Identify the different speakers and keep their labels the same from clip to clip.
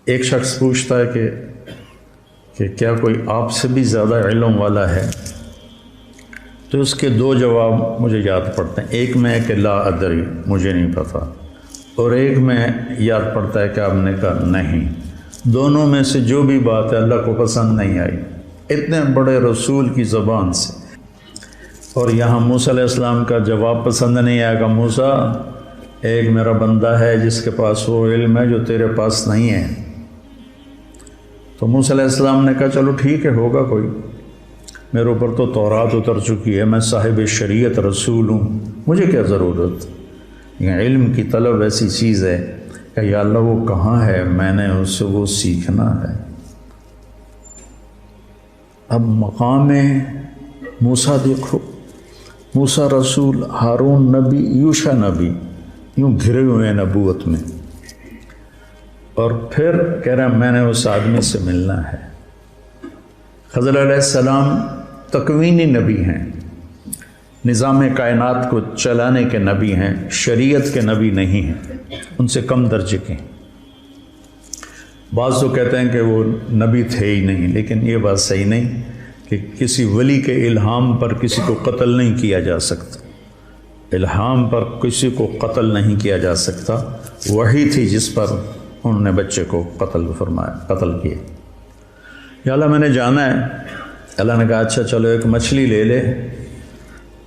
Speaker 1: ایک شخص پوچھتا ہے کہ کیا کوئی آپ سے بھی زیادہ علم والا ہے؟ تو اس کے دو جواب مجھے یاد پڑتے ہیں. ایک میں کہ لا ادری، مجھے نہیں پتہ، اور ایک میں یاد پڑتا ہے کہ آپ نے کہا نہیں. دونوں میں سے جو بھی بات ہے اللہ کو پسند نہیں آئی اتنے بڑے رسول کی زبان سے. اور یہاں موسیٰ علیہ السلام کا جواب پسند نہیں آیا کہ موسیٰ، ایک میرا بندہ ہے جس کے پاس وہ علم ہے جو تیرے پاس نہیں ہے. تو موسیٰ علیہ السلام نے کہا چلو ٹھیک ہے، ہوگا کوئی، میرے اوپر تو تورات اتر چکی ہے، میں صاحب شریعت رسول ہوں، مجھے کیا ضرورت. علم کی طلب ایسی چیز ہے کہ یا اللہ وہ کہاں ہے، میں نے اس سے وہ سیکھنا ہے. اب مقام موسیٰ دیکھو، موسیٰ رسول، ہارون نبی، یوشع نبی، یوں گھرے ہوئے ہیں نبوت میں، اور پھر کہہ رہے ہیں میں نے اس آدمی سے ملنا ہے. خضر علیہ السلام تکوینی نبی ہیں، نظام کائنات کو چلانے کے نبی ہیں، شریعت کے نبی نہیں ہیں، ان سے کم درجے کے ہیں. بعض تو کہتے ہیں کہ وہ نبی تھے ہی نہیں، لیکن یہ بات صحیح نہیں کہ کسی ولی کے الہام پر کسی کو قتل نہیں کیا جا سکتا. الہام پر کسی کو قتل نہیں کیا جا سکتا. وہی تھی جس پر انہوں نے بچے کو قتل کیا. یا اللہ میں نے جانا ہے. اللہ نے کہا اچھا چلو ایک مچھلی لے لے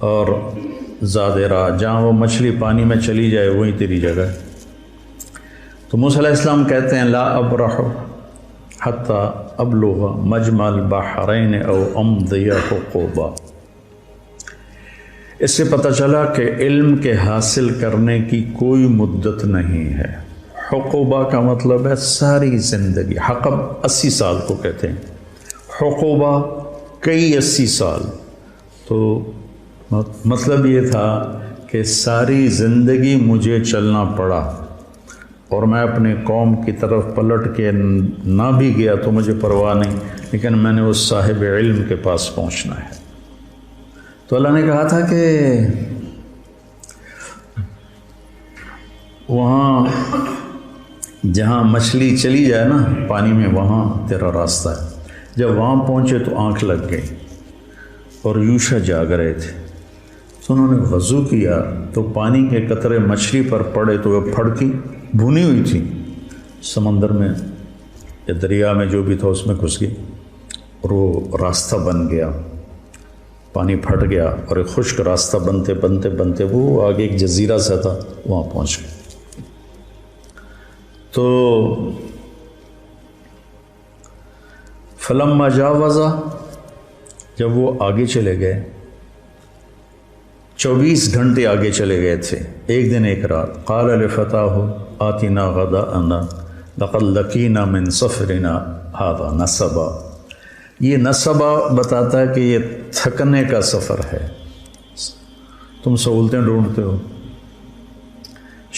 Speaker 1: اور زیادہ راہ، جہاں وہ مچھلی پانی میں چلی جائے وہیں تیری جگہ. تو موسیٰ علیہ السلام کہتے ہیں لا ابرح حتی ابلغ مجمع البحرین او امضی حقوبا. اس سے پتہ چلا کہ علم کے حاصل کرنے کی کوئی مدت نہیں ہے. حقوبہ کا مطلب ہے ساری زندگی. حقب 80 سال کو کہتے ہیں، حقوبہ کئی 80 سال. تو مطلب یہ تھا کہ ساری زندگی مجھے چلنا پڑا اور میں اپنے قوم کی طرف پلٹ کے نہ بھی گیا تو مجھے پرواہ نہیں، لیکن میں نے اس صاحب علم کے پاس پہنچنا ہے. تو اللہ نے کہا تھا کہ وہاں جہاں مچھلی چلی جائے نا پانی میں، وہاں تیرا راستہ ہے. جب وہاں پہنچے تو آنکھ لگ گئی اور یوشع جاگ رہے تھے. تو انہوں نے وضو کیا تو پانی کے قطرے مچھلی پر پڑے تو وہ پھڑکی، بھونی ہوئی تھی، سمندر میں یا دریا میں جو بھی تھا اس میں گھس گئی اور وہ راستہ بن گیا. پانی پھٹ گیا اور ایک خشک راستہ بنتے بنتے بنتے وہ آگے ایک جزیرہ سا تھا، وہاں پہنچ گئے. تو فلما جاوزا، جب وہ آگے چلے گئے، 24 گھنٹے آگے چلے گئے تھے، ایک دن ایک رات. قال لفتاہ آتنا غداءنا لقد لقینا من سفرنا ھذا نصبا. یہ نصبا بتاتا ہے کہ یہ تھکنے کا سفر ہے. تم سہولتیں ڈھونڈتے ہو،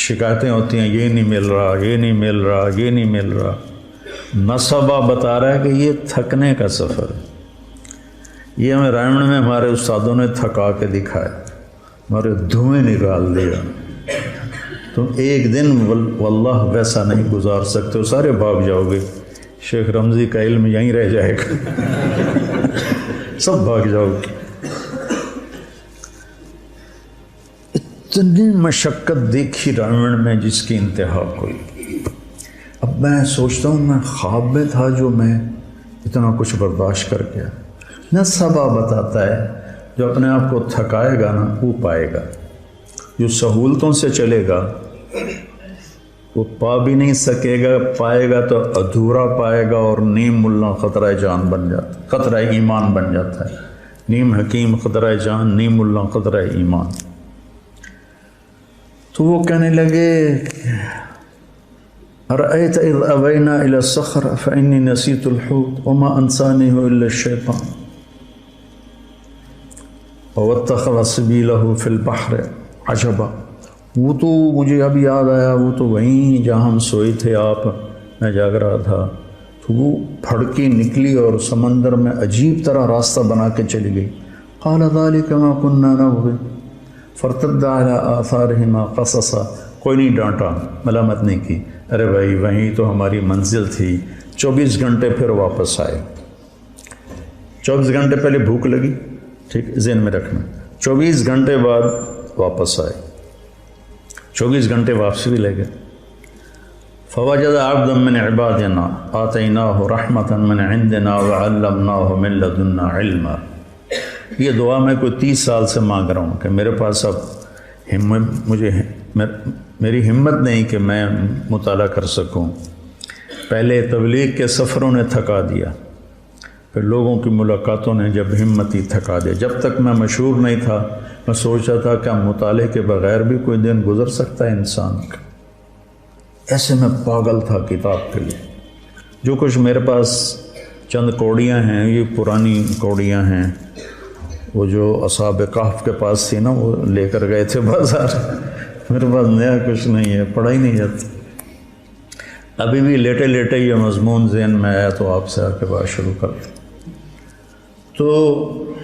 Speaker 1: شکایتیں ہوتی ہیں یہ نہیں مل رہا، یہ نہیں مل رہا، یہ نہیں مل رہا. نصبا بتا رہا ہے کہ یہ تھکنے کا سفر ہے. یہ ہمیں رائمن میں ہمارے استادوں نے تھکا کے دکھایا، ہمارے دھوئیں نکال دیا. تم ایک دن واللہ ویسا نہیں گزار سکتے ہو، سارے بھاگ جاؤ گے. شیخ رمضی کا علم یہیں رہ جائے گا، سب بھاگ جاؤ گے. اتنی مشقت دیکھی رائمن میں جس کی انتہا کوئی. اب میں سوچتا ہوں میں خواب میں تھا جو میں اتنا کچھ برداشت کر گیا. نصبا بتاتا ہے جو اپنے آپ کو تھکائے گا نا وہ پائے گا، جو سہولتوں سے چلے گا وہ پا بھی نہیں سکے گا، پائے گا تو ادھورا پائے گا اور نیم ملا خطرہ جان بن جاتا، خطرہ ایمان بن جاتا ہے. نیم حکیم خطرہ جان، نیم ملا خطرہ ایمان. تو وہ کہنے لگے ارأیت اذ اوینا الی الصخرہ فانی نسیت الحوت وما انسانیہ الا الشیطان واتخذ سبیلہ فی البحر عجبا. وہ تو مجھے اب یاد آیا، وہ تو وہیں جہاں ہم سوئے تھے آپ، میں جاگ رہا تھا، تو وہ پھڑکی نکلی اور سمندر میں عجیب طرح راستہ بنا کے چلی گئی. قال ذلك ما كنا نبغي فارتد على آثارهما قصصا کوئی نہیں ڈانٹا، ملامت نہیں کی، ارے بھائی وہیں تو ہماری منزل تھی۔ 24 گھنٹے پھر واپس آئے۔ 24 گھنٹے پہلے بھوک لگی، ٹھیک ذہن میں رکھنا، 24 گھنٹے بعد واپس آئے، 24 گھنٹے واپسی بھی لے گئے۔ فوجد عبدا من عبادنا آتیناہ رحمۃ من عندنا وعلمناہ من لدنا علما۔ یہ دعا میں کوئی 30 سال سے مانگ رہا ہوں کہ میرے پاس اب میری ہمت نہیں کہ میں مطالعہ کر سکوں۔ پہلے تبلیغ کے سفروں نے تھکا دیا، پھر لوگوں کی ملاقاتوں نے جب ہمت ہی تھکا دیا۔ جب تک میں مشہور نہیں تھا میں سوچا تھا کہ مطالعے کے بغیر بھی کوئی دن گزر سکتا ہے انسان کا۔ ایسے میں پاگل تھا کتاب کے لیے۔ جو کچھ میرے پاس چند کوڑیاں ہیں، یہ پرانی کوڑیاں ہیں، وہ جو اصحاب کہف کے پاس تھی نا، وہ لے کر گئے تھے بازار۔ میرے پاس نیا کچھ نہیں ہے، پڑھا ہی نہیں جاتا۔ ابھی بھی لیٹے لیٹے یہ مضمون ذہن میں آیا تو آپ سے آ کے بات شروع کر دیں۔ تو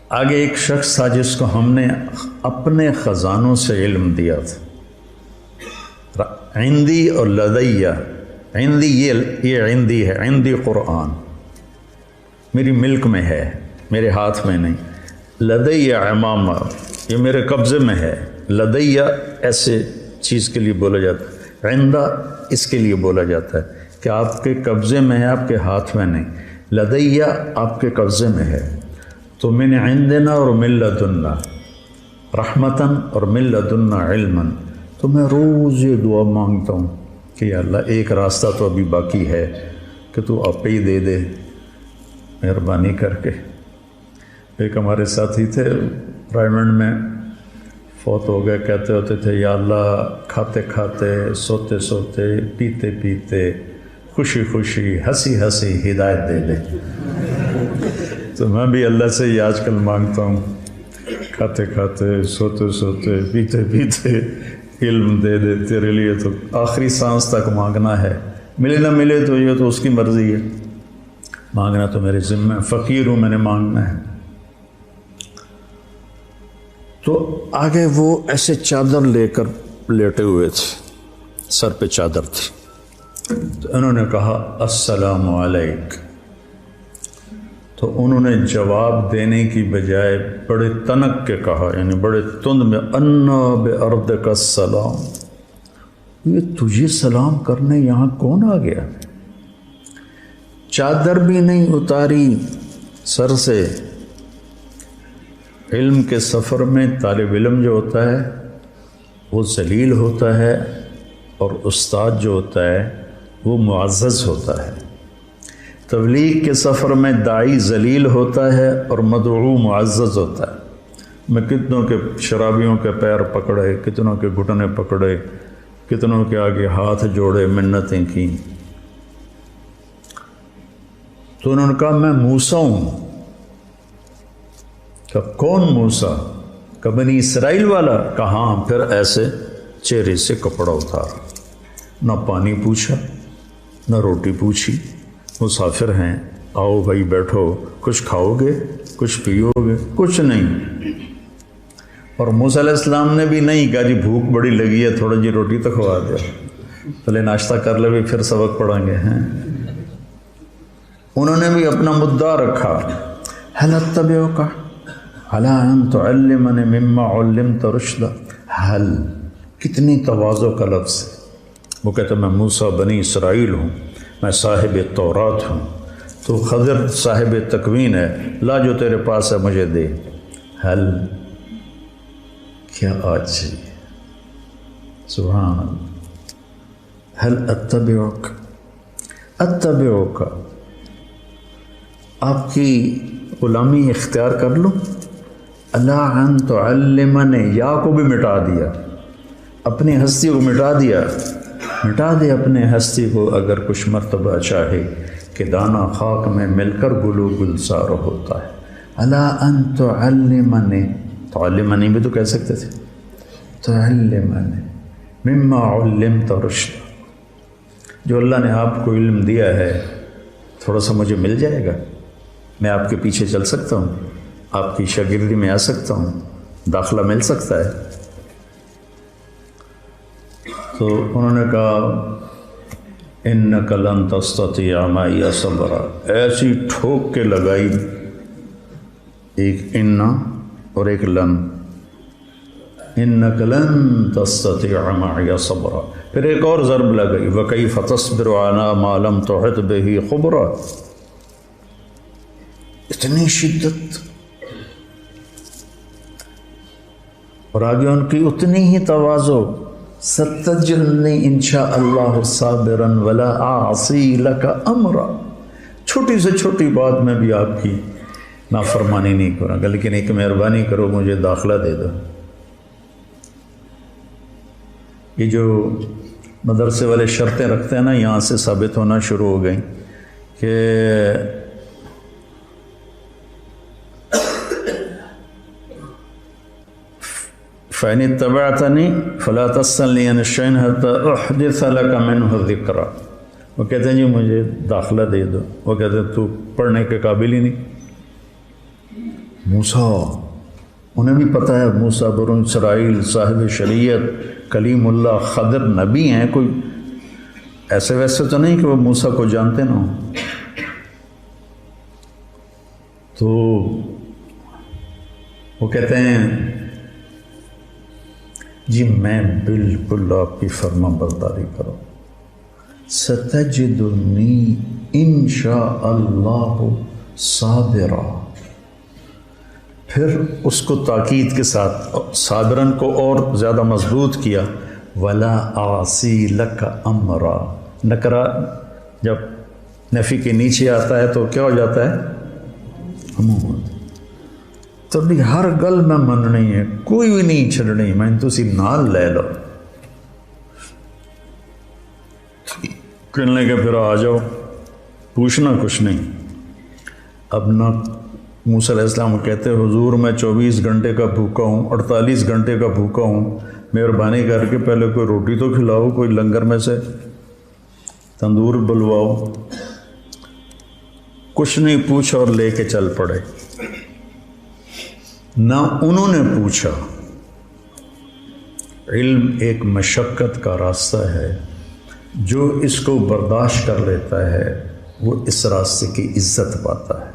Speaker 1: آگے ایک شخص تھا جس کو ہم نے اپنے خزانوں سے علم دیا تھا۔ عندی اور لدیہ، عندی یہ عندی ہے، عندی قرآن میری ملک میں ہے، میرے ہاتھ میں نہیں۔ لدیہ امامہ، یہ میرے قبضے میں ہے۔ لدیہ ایسے چیز کے لیے بولا جاتا ہے، عندہ اس کے لیے بولا جاتا ہے کہ آپ کے قبضے میں ہے، آپ کے ہاتھ میں نہیں۔ لدیہ آپ کے قبضے میں ہے۔ تو من عندنا اور من لدنا رحمتاً اور من لدنا علماً، تو میں روز یہ دعا مانگتا ہوں کہ یا اللہ ایک راستہ تو ابھی باقی ہے کہ تو آپ ہی دے دے مہربانی کر کے۔ ایک ہمارے ساتھی تھے رائمنڈ میں، فوت ہو گئے، کہتے ہوتے تھے یا اللہ کھاتے کھاتے، سوتے سوتے، پیتے پیتے، خوشی خوشی، ہنسی ہنسی ہدایت دے دے۔ تو میں بھی اللہ سے یہ آج کل مانگتا ہوں، کھاتے کھاتے، سوتے سوتے، پیتے پیتے علم دے دے تیرے لیے تو آخری سانس تک مانگنا ہے، ملے نہ ملے تو یہ تو اس کی مرضی ہے، مانگنا تو میرے ذمہ ہے، فقیر ہوں میں نے مانگنا ہے۔ تو آگے وہ ایسے چادر لے کر لیٹے ہوئے تھے، سر پہ چادر تھی، تو انہوں نے کہا السلام علیک۔ تو انہوں نے جواب دینے کی بجائے بڑے تنک کے کہا، یعنی بڑے تند میں، انا بِأَرْضِكَ السلام، یہ تجھے سلام کرنے یہاں کون آ گیا؟ چادر بھی نہیں اتاری سر سے۔ علم کے سفر میں طالب علم جو ہوتا ہے وہ ذلیل ہوتا ہے، اور استاد جو ہوتا ہے وہ معزز ہوتا ہے۔ تبلیغ کے سفر میں داعی ذلیل ہوتا ہے اور مدعو معزز ہوتا ہے۔ میں کتنوں کے شرابیوں کے پیر پکڑے، کتنوں کے گھٹنے پکڑے، کتنوں کے آگے ہاتھ جوڑے، منتیں کی۔ تو انہوں نے کہا میں موسیٰ ہوں۔ کہ کون موسیٰ؟ کہ بنی اسرائیل والا؟ کہا ہاں۔ پھر ایسے چہرے سے کپڑا اتارا، نہ پانی پوچھا نہ روٹی پوچھی، مسافر ہیں، آؤ بھائی بیٹھو، کچھ کھاؤ گے، کچھ پیو گے؟ کچھ نہیں۔ اور موسیٰ علیہ السلام نے بھی نہیں کہا جی بھوک بڑی لگی ہے تھوڑا جی روٹی تو کھوا دیا، پہلے ناشتہ کر لے پھر سبق پڑھیں گے۔ ہیں انہوں نے بھی اپنا مدعا رکھا، هل اتبعک علی ان تعلمنی مما علمت رشدا۔ حل کتنی تواضع کا لفظ ہے۔ وہ کہتا میں موسیٰ بنی اسرائیل ہوں، میں صاحب تورات ہوں، تو خضر صاحب تکوین ہے، لا جو تیرے پاس ہے مجھے دے۔ حل کیا آج چاہیے، سبحان اللہ۔ حل اتبعک، اتبعک آپ کی غلامی اختیار کر لوں، اللہ ان تعلمنی، یا کو بھی مٹا دیا، اپنی ہستی کو مٹا دیا، مٹا دے اپنے ہستی کو اگر کچھ مرتبہ چاہے کہ دانہ خاک میں مل کر گلو گلزار ہوتا ہے۔ اللہ ان تعلمنی، تعلمنی بھی تو کہہ سکتے تھے، تعلمنی مما علمت رشدا، جو اللہ نے آپ کو علم دیا ہے تھوڑا سا مجھے مل جائے گا، میں آپ کے پیچھے چل سکتا ہوں، آپ کی شاگردی میں آ سکتا ہوں، داخلہ مل سکتا ہے؟ تو انہوں نے کہا انک لن تستطیع معی صبرا، ایسی ٹھوک کے لگائی، ایک انا اور ایک لن، انک لن تستطیع معی صبرا، پھر ایک اور ضرب لگائی وکیف تصبر علی ما لم تحط بہ خبرا، اتنی شدت، اور آگے ان کی اتنی ہی تواضع، ستجدنی انشاء اللہ صابرا ولا اعصی لک امرا، چھوٹی سے چھوٹی بات میں بھی آپ کی نافرمانی نہیں کروں گا، لیکن ایک مہربانی کرو مجھے داخلہ دے دو۔ یہ جو مدرسے والے شرطیں رکھتے ہیں نا، یہاں سے ثابت ہونا شروع ہو گئیں کہ فَإِنِ اتَّبَعْتَنِي فَلَا تَسْأَلْنِي عَنِ شَيْءٍ حَتَّى أُحْدِثَ لَكَ مِنْهُ ذِكْرًا، وہ کہتے ہیں جی مجھے داخلہ دے دو، وہ کہتے ہیں تو پڑھنے کے قابل ہی نہیں۔ موسیٰ، انہیں بھی پتہ ہے موسیٰ بنو اسرائیل صاحب شریعت کلیم اللہ خضر نبی ہیں، کوئی ایسے ویسے تو نہیں کہ وہ موسیٰ کو جانتے نہ ہوں۔ تو وہ کہتے ہیں جی میں بالکل آپ کی فرما برداری کروں، ستجدنی انشاء اللہ صابرا، پھر اس کو تاکید کے ساتھ صابرن کو اور زیادہ مضبوط کیا، ولا اعصی لک امرا، نکرہ جب نفی کے نیچے آتا ہے تو کیا ہو جاتا ہے؟ عموماً، تو بھی ہر گل میں مننی ہے، کوئی بھی نہیں چھڑنی، میں تسی نال لے لو، کہنے کے پھر آ جاؤ، پوچھنا کچھ نہیں۔ اب نہ موسیٰ علیہ السلام کہتے حضور میں 24 گھنٹے کا بھوکا ہوں، 48 گھنٹے کا بھوکا ہوں، مہربانی کر کے پہلے کوئی روٹی تو کھلاؤ، کوئی لنگر میں سے تندور بلواؤ، کچھ نہیں پوچھا اور لے کے چل پڑے۔ نہ انہوں نے پوچھا، علم ایک مشقت کا راستہ ہے، جو اس کو برداشت کر لیتا ہے وہ اس راستے کی عزت پاتا ہے،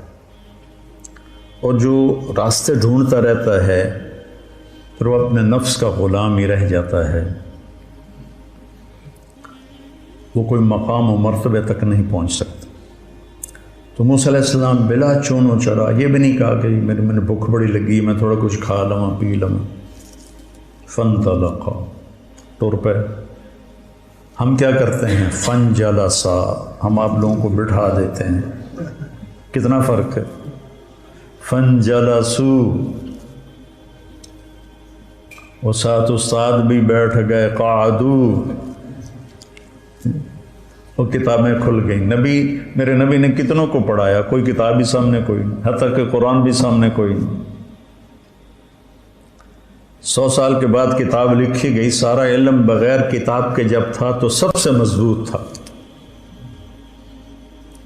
Speaker 1: اور جو راستے ڈھونڈتا رہتا ہے پھر وہ اپنے نفس کا غلام ہی رہ جاتا ہے، وہ کوئی مقام و مرتبے تک نہیں پہنچ سکتا۔ تو موسیٰ علیہ السلام بلا چون و چرا، یہ بھی نہیں کہا کہ میں نے بھوک بڑی لگی میں تھوڑا کچھ کھا لوں پی لوں، فانطلقا، ٹور پہ۔ ہم کیا کرتے ہیں؟ فانجلسا، ہم آپ لوگوں کو بٹھا دیتے ہیں، کتنا فرق ہے؟ فانجلسو، وہ ساتھ استاد بھی بیٹھ گئے، قعدو، وہ کتابیں کھل گئیں۔ میرے نبی نے کتنوں کو پڑھایا، کوئی کتاب بھی سامنے کوئی نہیں، حتیٰ کہ قرآن بھی سامنے کوئی نہیں۔ 100 سال کے بعد کتاب لکھی گئی، سارا علم بغیر کتاب کے جب تھا تو سب سے مضبوط تھا۔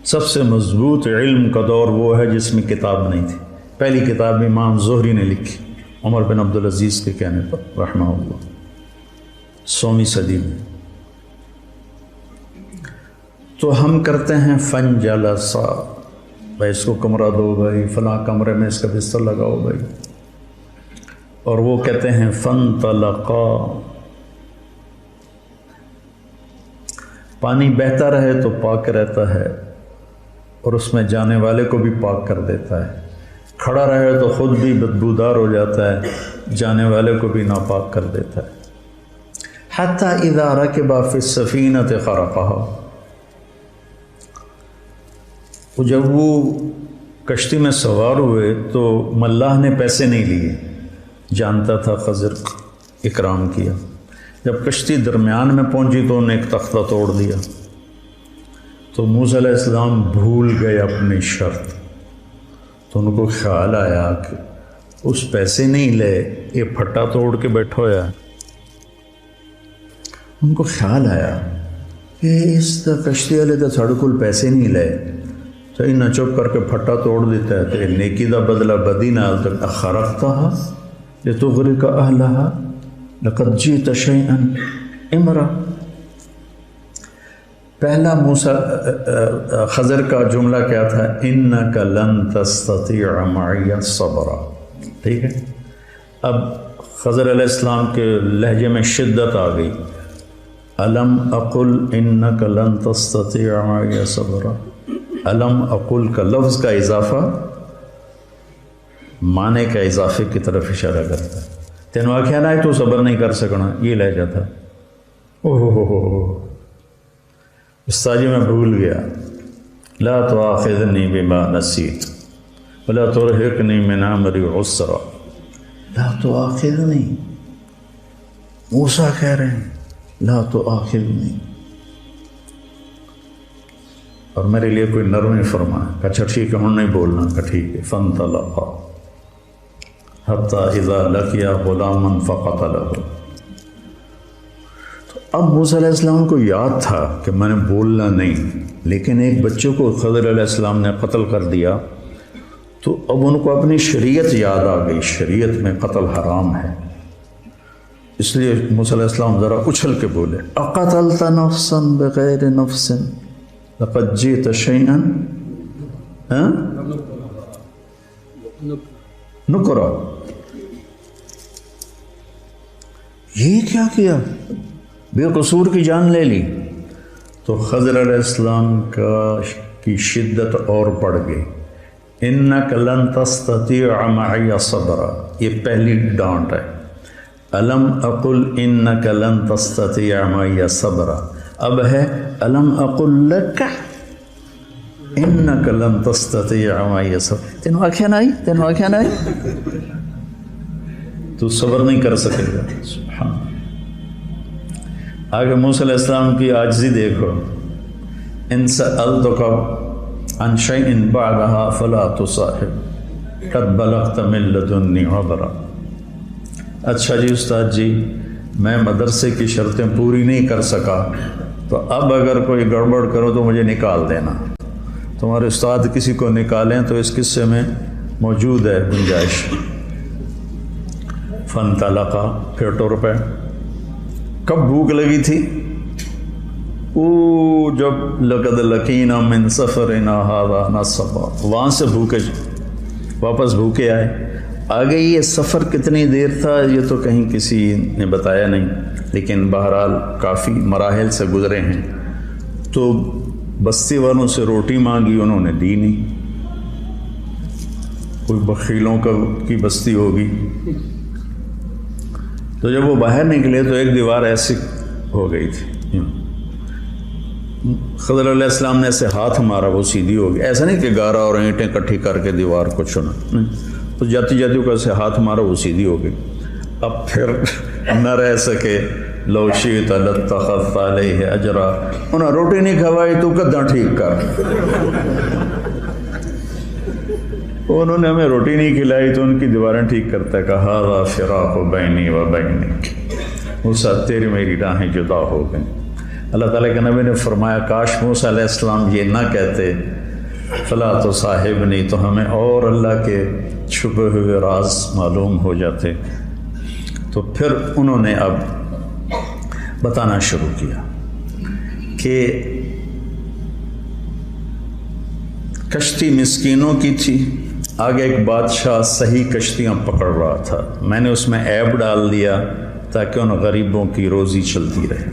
Speaker 1: سب سے مضبوط علم کا دور وہ ہے جس میں کتاب نہیں تھی۔ پہلی کتاب امام زہری نے لکھی، عمر بن عبدالعزیز کے کہنے پر رحمہ اللہ، 100ویں صدی میں۔ تو ہم کرتے ہیں فنجلسا، بھائی اس کو کمرہ دو، بھائی فلاں کمرے میں اس کا بستر لگاؤ بھائی، اور وہ کہتے ہیں فانطلقا۔ پانی بہتا رہے تو پاک رہتا ہے اور اس میں جانے والے کو بھی پاک کر دیتا ہے، کھڑا رہے تو خود بھی بدبودار ہو جاتا ہے، جانے والے کو بھی ناپاک کر دیتا ہے۔ حتی اذا رکب فی السفینۃ خرقها، جب وہ کشتی میں سوار ہوئے تو ملاح نے پیسے نہیں لیے، جانتا تھا خضر اکرام کیا۔ جب کشتی درمیان میں پہنچی تو انہیں ایک تختہ توڑ دیا، تو موسیٰ علیہ السلام بھول گئے اپنی شرط، تو ان کو خیال آیا کہ اس پیسے نہیں لے، یہ پھٹا توڑ کے بیٹھا ہوا ہے۔ ان کو خیال آیا کہ اس کشتی والے تو ساڑھے کول پیسے نہیں لے، تو انہیں چپ کر کے پھٹا توڑ دیتا ہے، تو نیکی دا بدلہ بدی نال تک خرقتھا، لتغرق اہلہا لقد جئت شیئا امرا۔ پہلا موسیٰ خضر کا جملہ کیا تھا؟ انک لن تستطیع معی صبرا، ٹھیک ہے۔ اب خضر علیہ السلام کے لہجے میں شدت آ گئی، الم اقل انک لن تستطیع معی صبرا۔ الم اقل کا لفظ کا اضافہ معنی کا اضافے کی طرف اشارہ کرتا ہے۔ تینوں آخیا نہ تو صبر نہیں کر سکنا، یہ لہجہ تھا۔ استاد جی میں بھول گیا، لا تؤاخذنی بما نسیت ولا ترہقنی من امری عسرا۔ لا تؤاخذنی، موسیٰ کہہ رہے ہیں لا تؤاخذنی، اور میرے لیے کوئی نرمی فرمائے کہ اچھا ٹھیک ہے ہم نہیں بولنا، کہ ٹھیک ہے۔ فانطلقا حتی اذا لقیا غلاما فقتلہ۔ تو اب موسیٰ علیہ السلام کو یاد تھا کہ میں نے بولنا نہیں، لیکن ایک بچے کو خضر علیہ السلام نے قتل کر دیا، تو اب ان کو اپنی شریعت یاد آ گئی، شریعت میں قتل حرام ہے۔ اس لیے موسیٰ علیہ السلام ذرا اچھل کے بولے، اقتلت نفسا بغیر نفس لقد جئت شیئا نکرا۔ یہ کیا بے قصور کی جان لے لی۔ تو خضر علیہ السلام کی شدت اور بڑھ گئی، انک لن تستطیع معی صبرا، یہ پہلی ڈانٹ ہے۔ الم اقل انک لن تستطیع معی صبرا، اب ہے الم اقل لک انک لن تستطیع معی صبرا۔ تینوں آنکھیں نہ آئی تو صبر نہیں کر سکے گا۔ سبحان اللہ۔ آگے موسیٰ علیہ السلام کی عاجزی دیکھو، ان سألتک عن شیء بعدها فلا تصاحب قد بلغت من لدنی عذرا۔ اچھا جی استاد جی، میں مدرسے کی شرطیں پوری نہیں کر سکا، تو اب اگر کوئی گڑبڑ کرو تو مجھے نکال دینا۔ تمہارے استاد کسی کو نکالیں تو اس قصے میں موجود ہے گنجائش۔ فانطلقا، پھر ٹر پہ۔ کب بھوک لگی تھی؟ جب لقد لقینا من سفرنا ھذا نصبا، وہاں سے واپس بھوکے آئے۔ آگے یہ سفر کتنی دیر تھا یہ تو کہیں کسی نے بتایا نہیں، لیکن بہرحال کافی مراحل سے گزرے ہیں۔ تو بستی والوں سے روٹی مانگی، انہوں نے دی نہیں، کوئی بخیلوں کی بستی ہوگی۔ تو جب وہ باہر نکلے تو ایک دیوار ایسی ہو گئی تھی، خضر علیہ السلام نے ایسے ہاتھ مارا وہ سیدھی ہو گئی۔ ایسا نہیں کہ گارا اور اینٹیں کٹھی کر کے دیوار کو چنا، تو جاتی جاتی کو ایسے ہاتھ مارا وہ سیدھی ہو گئی۔ اب پھر نہ رہ سکے، لو شئت لاتخذت علیہ اجرا، انہیں روٹی نہیں کھوائی تو گدھا ٹھیک کر، انہوں نے ہمیں روٹی نہیں کھلائی تو ان کی دیواریں ٹھیک کرتا ہے۔ کہا ھذا فراق بینی و بینک، موسیٰ تیری میری راہیں جدا ہو گئیں۔ اللہ تعالیٰ کے نبی نے فرمایا کاش موسیٰ علیہ السلام یہ نہ کہتے فلا تصاحبنی، تو ہمیں اور اللہ کے چھپے ہوئے راز معلوم ہو جاتے۔ تو پھر انہوں نے اب بتانا شروع کیا کہ کشتی مسکینوں کی تھی، آگے ایک بادشاہ صحیح کشتیاں پکڑ رہا تھا، میں نے اس میں عیب ڈال دیا تاکہ ان غریبوں کی روزی چلتی رہے۔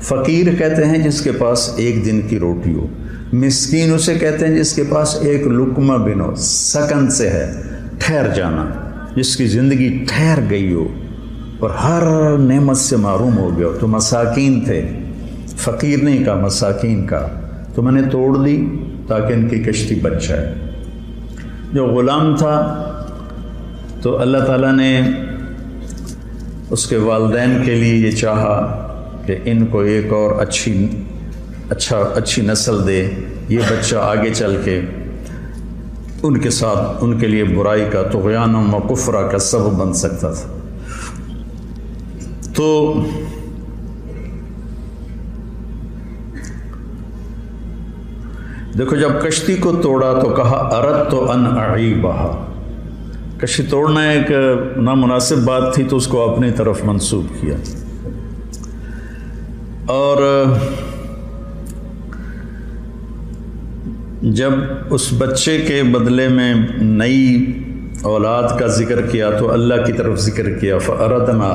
Speaker 1: فقیر کہتے ہیں جس کے پاس ایک دن کی روٹی ہو، مسکین اسے کہتے ہیں جس کے پاس ایک لقمہ بن ہو، سکن سے ہے، ٹھہر جانا، جس کی زندگی ٹھہر گئی ہو اور ہر نعمت سے محروم ہو گیا ہو۔ تو مساکین تھے، فقیر نہیں کہا، مساکین کا، تو میں نے توڑ دی تاکہ ان کی کشتی بچ جائے۔ جو غلام تھا تو اللہ تعالیٰ نے اس کے والدین کے لیے یہ چاہا کہ ان کو ایک اور اچھی نسل دے، یہ بچہ آگے چل کے ان کے ساتھ ان کے لیے برائی کا، طغیان و کفرہ کا سبب بن سکتا تھا۔ تو دیکھو جب کشتی کو توڑا تو کہا اردت ان اعیبہا، کشی توڑنا ایک نامناسب بات تھی تو اس کو اپنی طرف منسوب کیا، اور جب اس بچے کے بدلے میں نئی اولاد کا ذکر کیا تو اللہ کی طرف ذکر کیا، فَأَرَدْنَا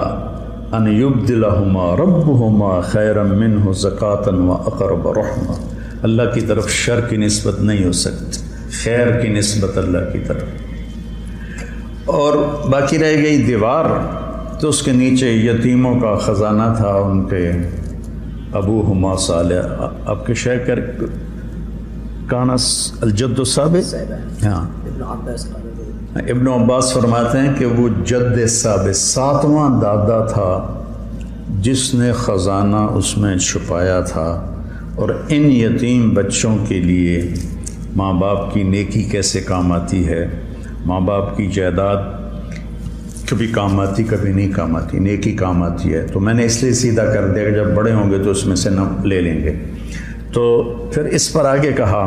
Speaker 1: أَنْ يُبْدِلَهُمَا رَبُّهُمَا خَيْرًا مِّنْهُ زَكَاةً وَأَقْرَبَ رَحْمًا۔ اللہ کی طرف شر کی نسبت نہیں ہو سکتی، خیر کی نسبت اللہ کی طرف۔ اور باقی رہ گئی دیوار، تو اس کے نیچے یتیموں کا خزانہ تھا، ان کے ابوہما صالح، آپ کے شیخ کانس الجد الثابت، ہاں ابن عباس فرماتے ہیں کہ وہ جد ثابت 7واں دادا تھا جس نے خزانہ اس میں چھپایا تھا۔ اور ان یتیم بچوں کے لیے ماں باپ کی نیکی کیسے کام آتی ہے، ماں باپ کی جائیداد کبھی کام آتی کبھی نہیں کام آتی، نیکی کام آتی ہے۔ تو میں نے اس لیے سیدھا کر دیا کہ جب بڑے ہوں گے تو اس میں سے نہ لے لیں گے۔ تو پھر اس پر آگے کہا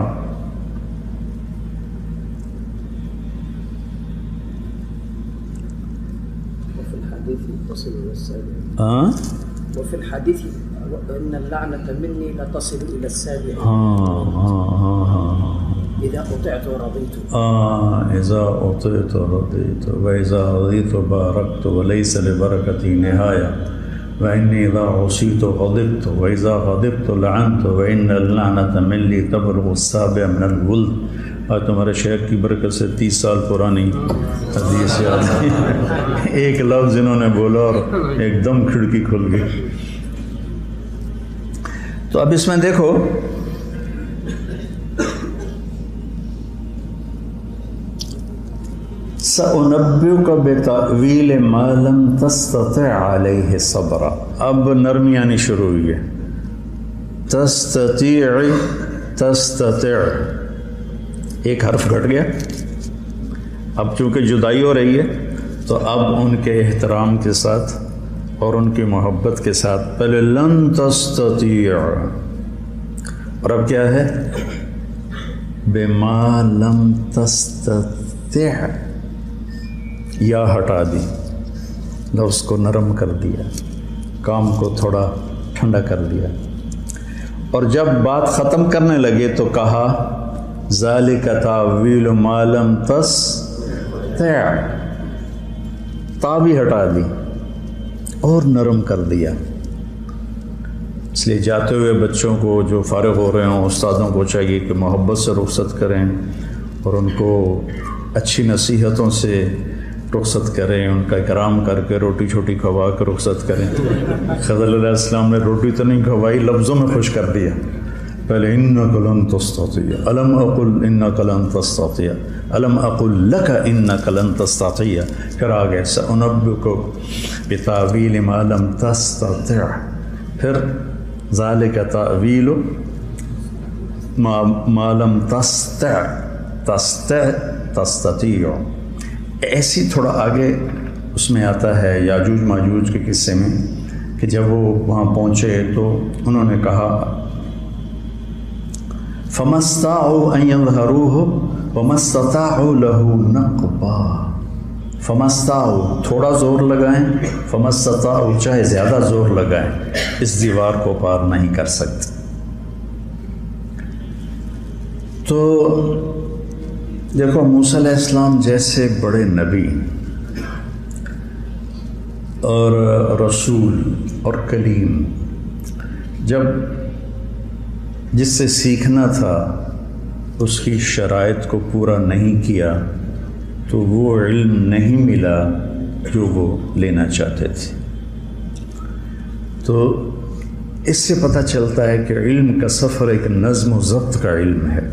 Speaker 2: وفي الحديث ان اللعنة مني لا تصل الى السابع اذا اطعت رضيت
Speaker 1: اذا اطعت رضيت واذا رضيت باركت وليس لبركتي نهاية واني اذا عصيت غضبت واذا غضبت لعنت وان اللعنة مني تبلغ السابع من الولد۔ آج تمہارے شیخ کی برکت سے 30 سال پرانی حدیث یاد ایک لفظ انہوں نے بولا اور ایک دم کھڑکی کھل گئی۔ تو اب اس میں دیکھو سَأُنَبِّئُكَ بِتَأْوِيلِ مَا لَمْ تَسْتَطِعْ عَلَيْهِ صَبْرًا۔ اب نرمی آنی شروع ہوئی ہے، تستطيع ایک حرف گھٹ گیا، اب چونکہ جدائی ہو رہی ہے تو اب ان کے احترام کے ساتھ اور ان کی محبت کے ساتھ پہلے لن تستطيع، اور اب کیا ہے بما لم تستطع، یا ہٹا دی، لفظ کو نرم کر دیا، کام کو تھوڑا ٹھنڈا کر دیا۔ اور جب بات ختم کرنے لگے تو کہا ذالک تاویل ما لم تستطع، تا بھی ہٹا دی اور نرم کر دیا۔ اس لیے جاتے ہوئے بچوں کو جو فارغ ہو رہے ہوں، استادوں کو چاہیے کہ محبت سے رخصت کریں اور ان کو اچھی نصیحتوں سے رخصت کریں، ان کا اکرام کر کے روٹی چھوٹی کھوا کے رخصت کریں۔ خضر علیہ السلام نے روٹی تو نہیں کھوائی، لفظوں میں خوش کر دیا۔ پہلے انک لن تستطیع، الم اقل انک لن تستطیع، الم اقل لک انک لن تستطیع، پھر آگے سأنبئک بتاویل ما لم تستطع، پھر ذالک تاویل ما لم تستطیع۔ ایسی تھوڑا آگے اس میں آتا ہے یاجوج ماجوج کے قصے میں کہ جب وہ وہاں پہنچے تو انہوں نے کہا فَمَا اسْتَطَاعُوا أَن يَظْهَرُوهُ وَمَا اسْتَطَاعُوا لَهُ نَقْبًا۔ فَمَا اسْتَطَاعُوا تھوڑا زور لگائیں، فَمَا اسْتَطَاعُوا چاہے زیادہ زور لگائیں، اس دیوار کو پار نہیں کر سکتے۔ تو دیکھو موسیٰ علیہ السلام جیسے بڑے نبی اور رسول اور کلیم، جب جس سے سیکھنا تھا اس کی شرائط کو پورا نہیں کیا تو وہ علم نہیں ملا جو وہ لینا چاہتے تھے۔ تو اس سے پتہ چلتا ہے کہ علم کا سفر ایک نظم و ضبط کا علم ہے،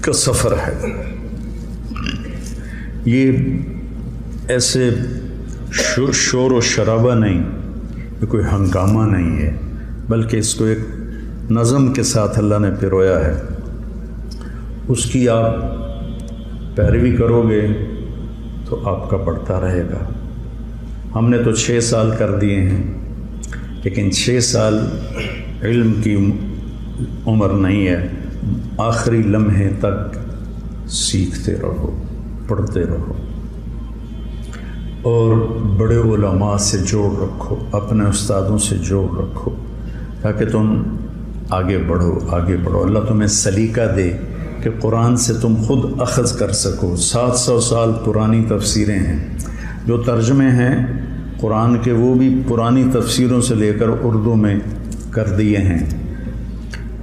Speaker 1: کا سفر ہے۔ یہ ایسے شور و شرابہ نہیں، یہ کوئی ہنگامہ نہیں ہے، بلکہ اس کو ایک نظم کے ساتھ اللہ نے پرویا ہے۔ اس کی آپ پیروی کرو گے تو آپ کا بڑھتا رہے گا۔ ہم نے تو 6 سال کر دیے ہیں، لیکن 6 سال علم کی عمر نہیں ہے، آخری لمحے تک سیکھتے رہو، پڑھتے رہو۔ اور بڑے علماء سے جوڑ رکھو، اپنے استادوں سے جوڑ رکھو تاکہ تم آگے بڑھو آگے بڑھو۔ اللہ تمہیں سلیقہ دے کہ قرآن سے تم خود اخذ کر سکو۔ 700 سال پرانی تفسیریں ہیں، جو ترجمے ہیں قرآن کے وہ بھی پرانی تفسیروں سے لے کر اردو میں کر دیے ہیں۔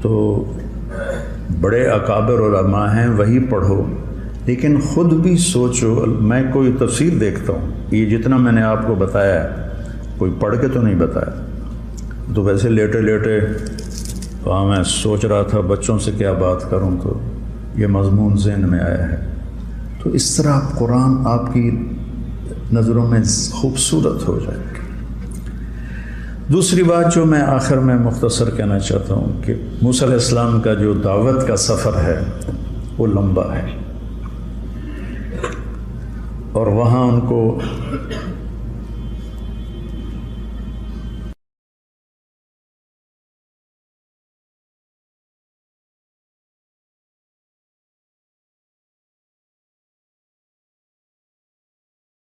Speaker 1: تو بڑے اکابر علماء ہیں، وہی پڑھو، لیکن خود بھی سوچو۔ میں کوئی تفسیر دیکھتا ہوں، یہ جتنا میں نے آپ کو بتایا ہے کوئی پڑھ کے تو نہیں بتایا، تو ویسے لیٹے لیٹے وہاں میں سوچ رہا تھا بچوں سے کیا بات کروں، تو یہ مضمون ذہن میں آیا ہے۔ تو اس طرح قرآن آپ کی نظروں میں خوبصورت ہو جائے گا۔ دوسری بات جو میں آخر میں مختصر کہنا چاہتا ہوں کہ موسیٰ علیہ السلام کا جو دعوت کا سفر ہے وہ لمبا ہے، اور وہاں ان کو